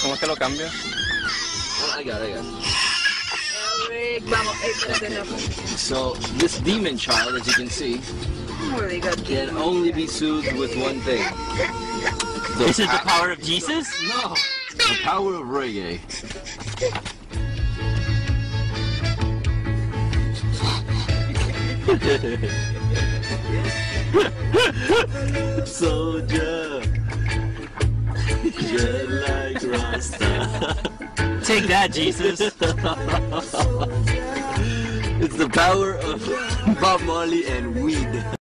¿Cómo es que lo cambio? I got it. Vamos, So this demon child, as you can see, really good. can only be soothed with one thing. This is the power of Jesus? No, the power of reggae. Soldier, just like Rasta. Take that, Jesus. It's the power of Bob Marley and weed.